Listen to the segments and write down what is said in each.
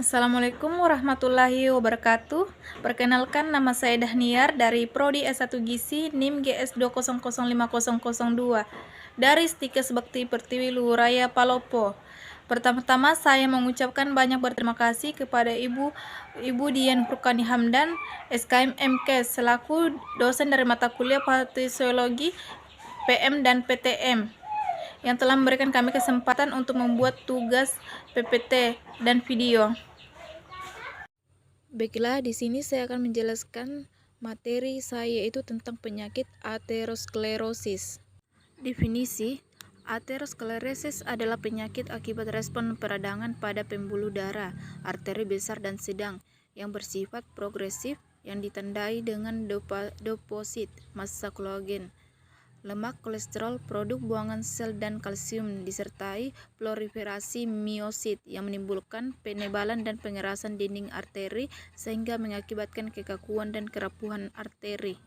Assalamualaikum warahmatullahi wabarakatuh. Perkenalkan, nama saya Dahniar dari Prodi S1 Gizi NIM GS 2005002 dari Stikes Bakti Pertiwi Luhuraya Palopo. Pertama-tama saya mengucapkan banyak berterima kasih kepada Ibu Dian Purkani Hamdan, SKM MKes, selaku dosen dari mata kuliah Patisiologi PM dan PTM, yang telah memberikan kami kesempatan untuk membuat tugas PPT dan video. Baiklah, di sini saya akan menjelaskan materi saya, yaitu tentang penyakit aterosklerosis. Definisi: aterosklerosis adalah penyakit akibat respon peradangan pada pembuluh darah, arteri besar dan sedang, yang bersifat progresif, yang ditandai dengan deposit massa kolagen, lemak, kolesterol, produk buangan sel, dan kalsium, disertai proliferasi miosit yang menimbulkan penebalan dan pengerasan dinding arteri sehingga mengakibatkan kekakuan dan kerapuhan arteri.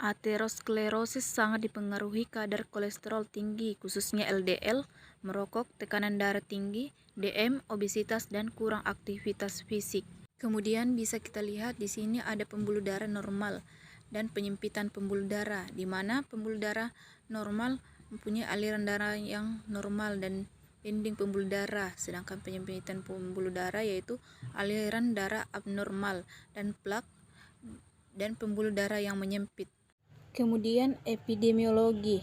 Aterosklerosis sangat dipengaruhi kadar kolesterol tinggi, khususnya LDL, merokok, tekanan darah tinggi, DM, obesitas, dan kurang aktivitas fisik. Kemudian bisa kita lihat di sini ada pembuluh darah normal dan penyempitan pembuluh darah, di mana pembuluh darah normal mempunyai aliran darah yang normal dan dinding pembuluh darah, sedangkan penyempitan pembuluh darah yaitu aliran darah abnormal dan plak dan pembuluh darah yang menyempit. Kemudian epidemiologi.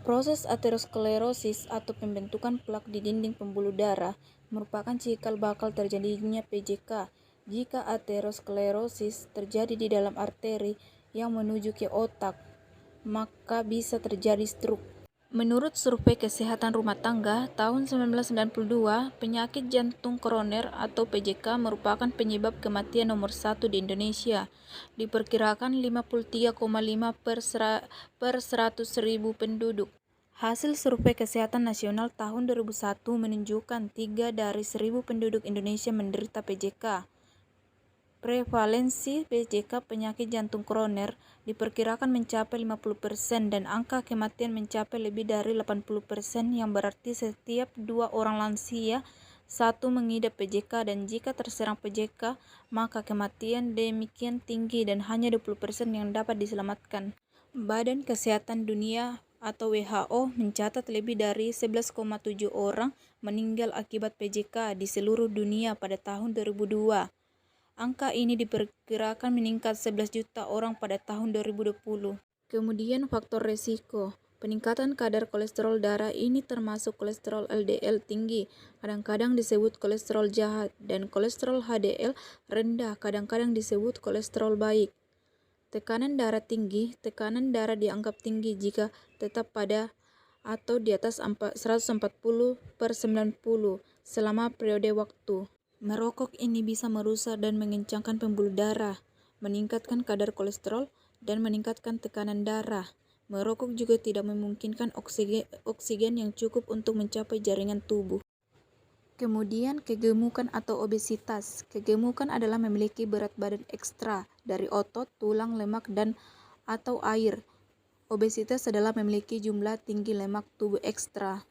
Proses aterosklerosis atau pembentukan plak di dinding pembuluh darah merupakan cikal bakal terjadinya PJK. Jika aterosklerosis terjadi di dalam arteri yang menuju ke otak, maka bisa terjadi stroke. Menurut Survei Kesehatan Rumah Tangga tahun 1992, penyakit jantung koroner atau PJK merupakan penyebab kematian nomor 1 di Indonesia. Diperkirakan 53,5 per 100.000 penduduk. Hasil Survei Kesehatan Nasional tahun 2001 menunjukkan 3 dari 1.000 penduduk Indonesia menderita PJK. Prevalensi PJK penyakit jantung koroner diperkirakan mencapai 50% dan angka kematian mencapai lebih dari 80%, yang berarti setiap 2 orang lansia 1 mengidap PJK, dan jika terserang PJK maka kematian demikian tinggi dan hanya 20% yang dapat diselamatkan. Badan Kesehatan Dunia atau WHO mencatat lebih dari 11,7 orang meninggal akibat PJK di seluruh dunia pada tahun 2002. Angka ini diperkirakan meningkat 11 juta orang pada tahun 2020. Kemudian faktor resiko. Peningkatan kadar kolesterol darah ini termasuk kolesterol LDL tinggi, kadang-kadang disebut kolesterol jahat, dan kolesterol HDL rendah, kadang-kadang disebut kolesterol baik. Tekanan darah tinggi. Tekanan darah dianggap tinggi jika tetap pada atau di atas 140/90 selama periode waktu. Merokok ini bisa merusak dan mengencangkan pembuluh darah, meningkatkan kadar kolesterol, dan meningkatkan tekanan darah. Merokok juga tidak memungkinkan oksigen yang cukup untuk mencapai jaringan tubuh. Kemudian kegemukan atau obesitas. Kegemukan adalah memiliki berat badan ekstra dari otot, tulang, lemak, dan atau air. Obesitas adalah memiliki jumlah tinggi lemak tubuh ekstra.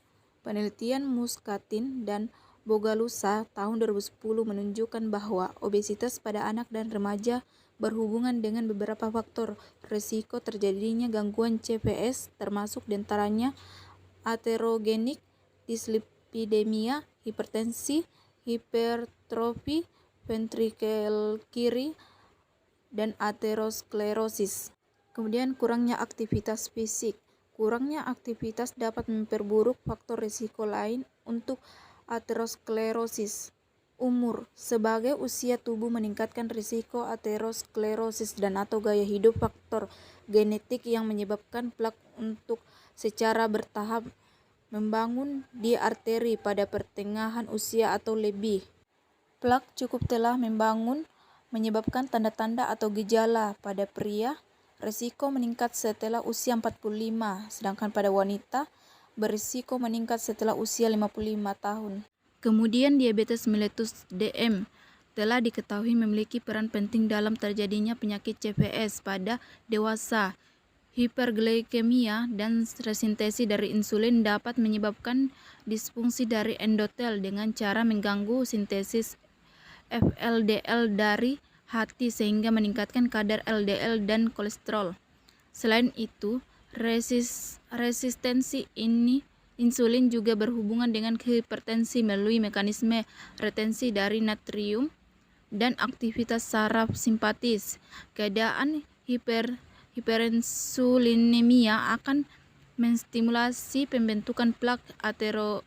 Penelitian Muscatin dan Bogalusa tahun 2010 menunjukkan bahwa obesitas pada anak dan remaja berhubungan dengan beberapa faktor risiko terjadinya gangguan CVS, termasuk diantaranya aterogenik dislipidemia, hipertensi, hipertrofi ventrikel kiri, dan aterosklerosis. Kemudian kurangnya aktivitas fisik. Kurangnya aktivitas dapat memperburuk faktor risiko lain untuk aterosklerosis. Umur. Sebagai usia tubuh meningkatkan risiko aterosklerosis dan atau gaya hidup, faktor genetik yang menyebabkan plak untuk secara bertahap membangun di arteri pada pertengahan usia atau lebih. Plak cukup telah membangun menyebabkan tanda-tanda atau gejala pada pria. Risiko meningkat setelah usia 45, sedangkan pada wanita berisiko meningkat setelah usia 55 tahun. Kemudian diabetes mellitus DM telah diketahui memiliki peran penting dalam terjadinya penyakit CVS pada dewasa. Hiperglikemia dan resistenssi dari insulin dapat menyebabkan disfungsi dari endotel dengan cara mengganggu sintesis FLDL dari hati sehingga meningkatkan kadar LDL dan kolesterol. Selain itu, resistensi insulin juga berhubungan dengan hipertensi melalui mekanisme retensi dari natrium dan aktivitas saraf simpatis. Keadaan hiperinsulinemia akan menstimulasi pembentukan plak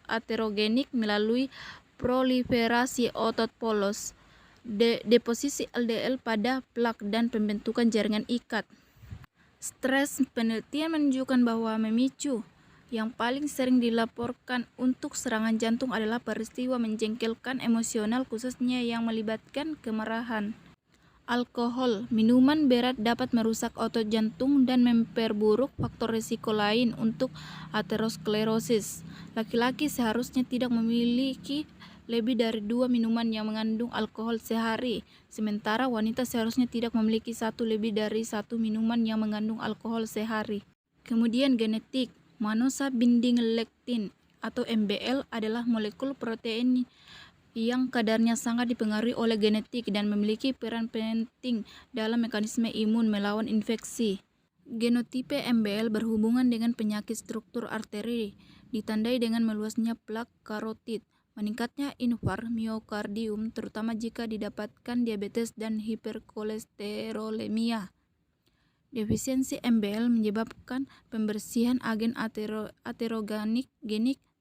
aterogenik melalui proliferasi otot polos, deposisi LDL pada plak dan pembentukan jaringan ikat. Stres, penelitian menunjukkan bahwa memicu yang paling sering dilaporkan untuk serangan jantung adalah peristiwa menjengkelkan emosional khususnya yang melibatkan kemarahan. Alkohol, minuman berat dapat merusak otot jantung dan memperburuk faktor risiko lain untuk aterosklerosis. Laki-laki seharusnya tidak memiliki lebih dari 2 minuman yang mengandung alkohol sehari, sementara wanita seharusnya tidak memiliki lebih dari 1 minuman yang mengandung alkohol sehari. Kemudian genetik, manosa binding lektin atau MBL adalah molekul protein yang kadarnya sangat dipengaruhi oleh genetik dan memiliki peran penting dalam mekanisme imun melawan infeksi. Genotipe MBL berhubungan dengan penyakit struktur arteri, ditandai dengan meluasnya plak karotid, meningkatnya infark miokardium terutama jika didapatkan diabetes dan hiperkolesterolemia. Defisiensi MBL menyebabkan pembersihan agen aterogenik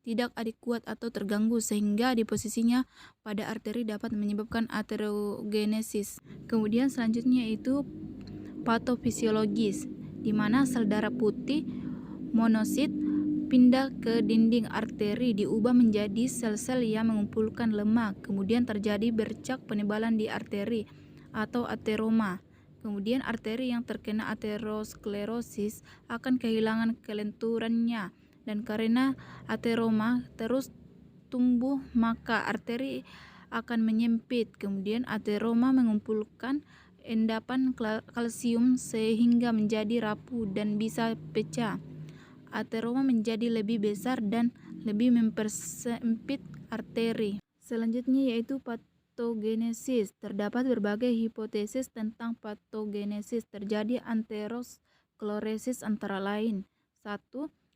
tidak adekuat atau terganggu sehingga deposisinya pada arteri dapat menyebabkan aterogenesis. Kemudian selanjutnya yaitu patofisiologis, di mana sel darah putih monosit pindah ke dinding arteri diubah menjadi sel-sel yang mengumpulkan lemak. Kemudian terjadi bercak penebalan di arteri atau ateroma. Kemudian arteri yang terkena aterosklerosis akan kehilangan kelenturannya, dan karena ateroma terus tumbuh maka arteri akan menyempit. Kemudian ateroma mengumpulkan endapan kalsium sehingga menjadi rapuh dan bisa pecah. Ateroma menjadi lebih besar dan lebih mempersempit arteri. Selanjutnya yaitu patogenesis. Terdapat berbagai hipotesis tentang patogenesis terjadi aterosklerosis antara lain. 1.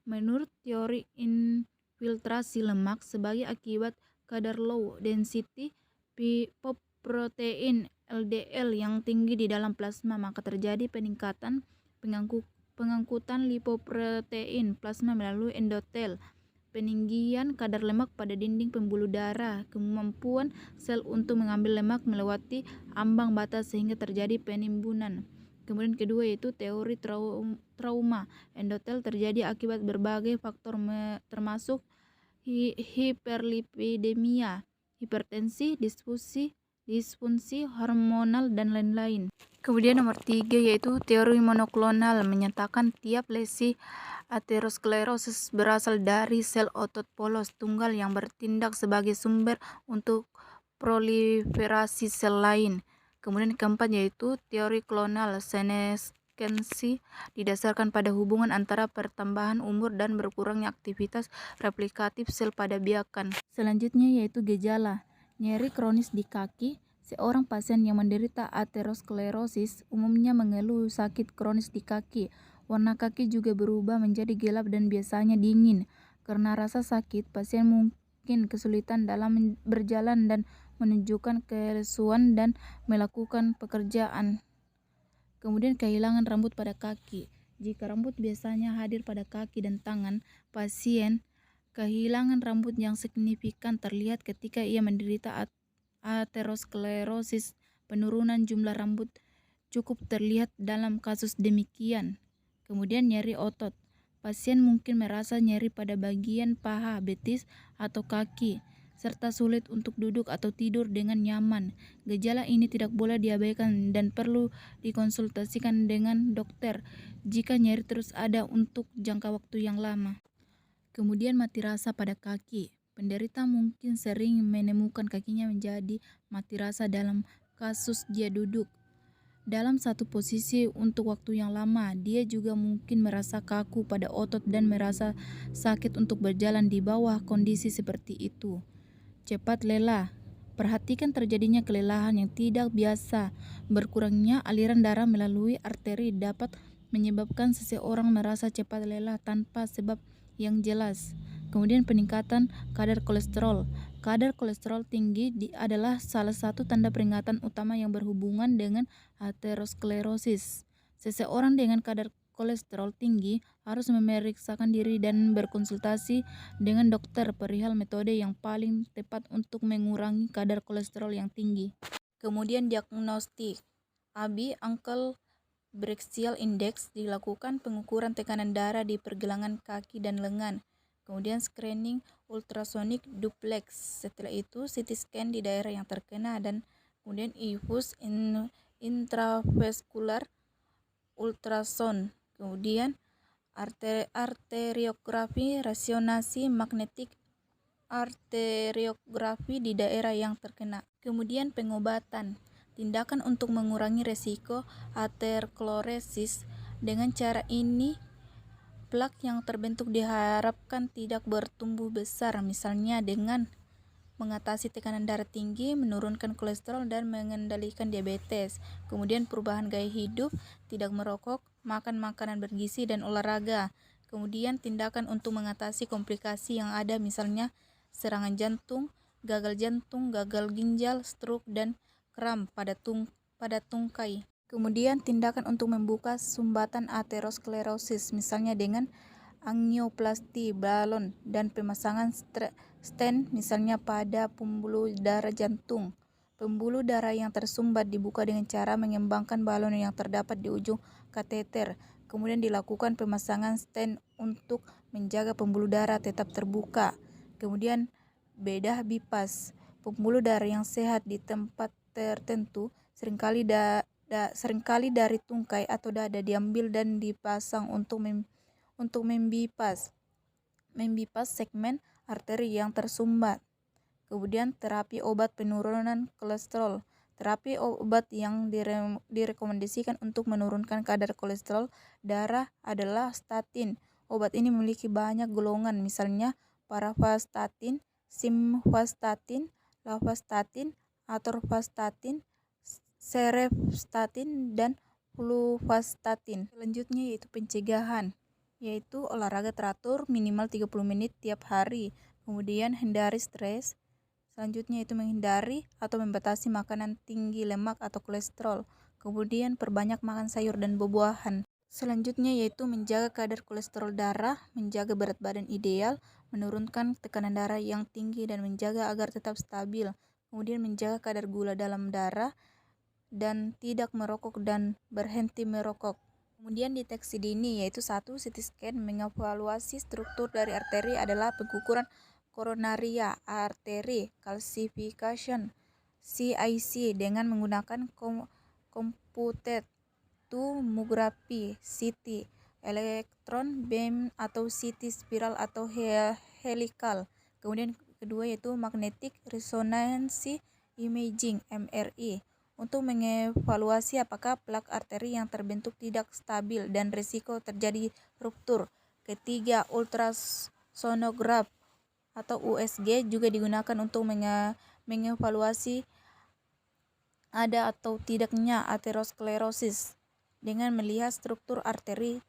Menurut teori infiltrasi lemak sebagai akibat kadar low density protein LDL yang tinggi di dalam plasma, maka terjadi peningkatan pengangkutan lipoprotein plasma melalui endotel, peninggian kadar lemak pada dinding pembuluh darah, kemampuan sel untuk mengambil lemak melewati ambang batas sehingga terjadi penimbunan. Kemudian kedua yaitu teori trauma endotel terjadi akibat berbagai faktor termasuk hiperlipidemia, hipertensi, disfungsi hormonal, dan lain-lain. Kemudian nomor 3 yaitu teori monoklonal menyatakan tiap lesi aterosklerosis berasal dari sel otot polos tunggal yang bertindak sebagai sumber untuk proliferasi sel lain. Kemudian keempat yaitu teori klonal senescensi didasarkan pada hubungan antara pertambahan umur dan berkurangnya aktivitas replikatif sel pada biakan. Selanjutnya yaitu gejala nyeri kronis di kaki. Seorang pasien yang menderita aterosklerosis umumnya mengeluh sakit kronis di kaki. Warna kaki juga berubah menjadi gelap dan biasanya dingin. Karena rasa sakit, pasien mungkin kesulitan dalam berjalan dan menunjukkan kelesuan dan melakukan pekerjaan. Kemudian kehilangan rambut pada kaki. Jika rambut biasanya hadir pada kaki dan tangan, pasien kehilangan rambut yang signifikan terlihat ketika ia menderita aterosklerosis. Penurunan jumlah rambut cukup terlihat dalam kasus demikian. Kemudian nyeri otot. Pasien mungkin merasa nyeri pada bagian paha, betis, atau kaki, serta sulit untuk duduk atau tidur dengan nyaman. Gejala ini tidak boleh diabaikan dan perlu dikonsultasikan dengan dokter jika nyeri terus ada untuk jangka waktu yang lama. Kemudian mati rasa pada kaki. Penderita mungkin sering menemukan kakinya menjadi mati rasa dalam kasus dia duduk dalam satu posisi untuk waktu yang lama. Dia juga mungkin merasa kaku pada otot dan merasa sakit untuk berjalan di bawah kondisi seperti itu. Cepat lelah. Perhatikan terjadinya kelelahan yang tidak biasa. Berkurangnya aliran darah melalui arteri dapat menyebabkan seseorang merasa cepat lelah tanpa sebab yang jelas. Kemudian peningkatan kadar kolesterol. Kadar kolesterol tinggi adalah salah satu tanda peringatan utama yang berhubungan dengan aterosklerosis. Seseorang dengan kadar kolesterol tinggi harus memeriksakan diri dan berkonsultasi dengan dokter perihal metode yang paling tepat untuk mengurangi kadar kolesterol yang tinggi. Kemudian diagnostik. AB Ankle Brachial Index dilakukan pengukuran tekanan darah di pergelangan kaki dan lengan. Kemudian screening ultrasonik duplex. Setelah itu CT scan di daerah yang terkena dan kemudian infus intravascular ultrasound. Kemudian arteriografi, resonansi magnetik arteriografi di daerah yang terkena. Kemudian pengobatan. Tindakan untuk mengurangi resiko aterosklerosis. Dengan cara ini, plak yang terbentuk diharapkan tidak bertumbuh besar, misalnya dengan mengatasi tekanan darah tinggi, menurunkan kolesterol, dan mengendalikan diabetes. Kemudian perubahan gaya hidup, tidak merokok, makan makanan bergizi, dan olahraga. Kemudian tindakan untuk mengatasi komplikasi yang ada, misalnya serangan jantung, gagal ginjal, stroke, dan kram pada tungkai. Kemudian tindakan untuk membuka sumbatan aterosklerosis, misalnya dengan angioplasti balon dan pemasangan stent, misalnya pada pembuluh darah jantung. Pembuluh darah yang tersumbat dibuka dengan cara mengembangkan balon yang terdapat di ujung kateter. Kemudian dilakukan pemasangan stent untuk menjaga pembuluh darah tetap terbuka. Kemudian bedah bypass. Pembuluh darah yang sehat di tempat tertentu seringkali dari tungkai atau dada diambil dan dipasang untuk membypass segmen arteri yang tersumbat. Kemudian terapi obat penurunan kolesterol. Terapi obat yang direkomendasikan untuk menurunkan kadar kolesterol darah adalah statin. Obat ini memiliki banyak golongan, misalnya paravastatin, simvastatin, lavastatin, atorvastatin, sereptatin, dan fluvastatin. Selanjutnya yaitu pencegahan, yaitu olahraga teratur minimal 30 menit tiap hari. Kemudian hindari stres. Selanjutnya itu menghindari atau membatasi makanan tinggi lemak atau kolesterol. Kemudian perbanyak makan sayur dan buah-buahan. Selanjutnya yaitu menjaga kadar kolesterol darah, menjaga berat badan ideal, menurunkan tekanan darah yang tinggi dan menjaga agar tetap stabil. Kemudian menjaga kadar gula dalam darah dan tidak merokok dan berhenti merokok. Kemudian deteksi dini, yaitu 1. CT scan mengevaluasi struktur dari arteri adalah pengukuran koronaria artery calcification CIC dengan menggunakan computed tomography CT, elektron beam atau CT spiral atau helical. Kemudian kedua yaitu magnetic resonance imaging MRI untuk mengevaluasi apakah plak arteri yang terbentuk tidak stabil dan risiko terjadi ruptur. Ketiga, ultrasonograf atau USG juga digunakan untuk mengevaluasi ada atau tidaknya aterosklerosis dengan melihat struktur arteri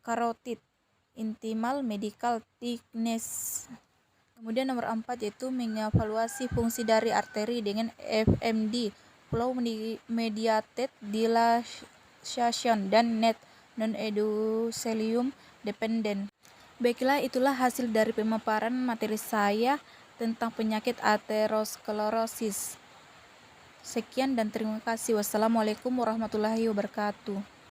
karotid, intimal medial thickness. Kemudian nomor 4 yaitu mengevaluasi fungsi dari arteri dengan FMD, flow mediated dilation, dan net non-endothelium dependent. Baiklah, itulah hasil dari pemaparan materi saya tentang penyakit aterosklerosis. Sekian dan terima kasih. Wassalamualaikum warahmatullahi wabarakatuh.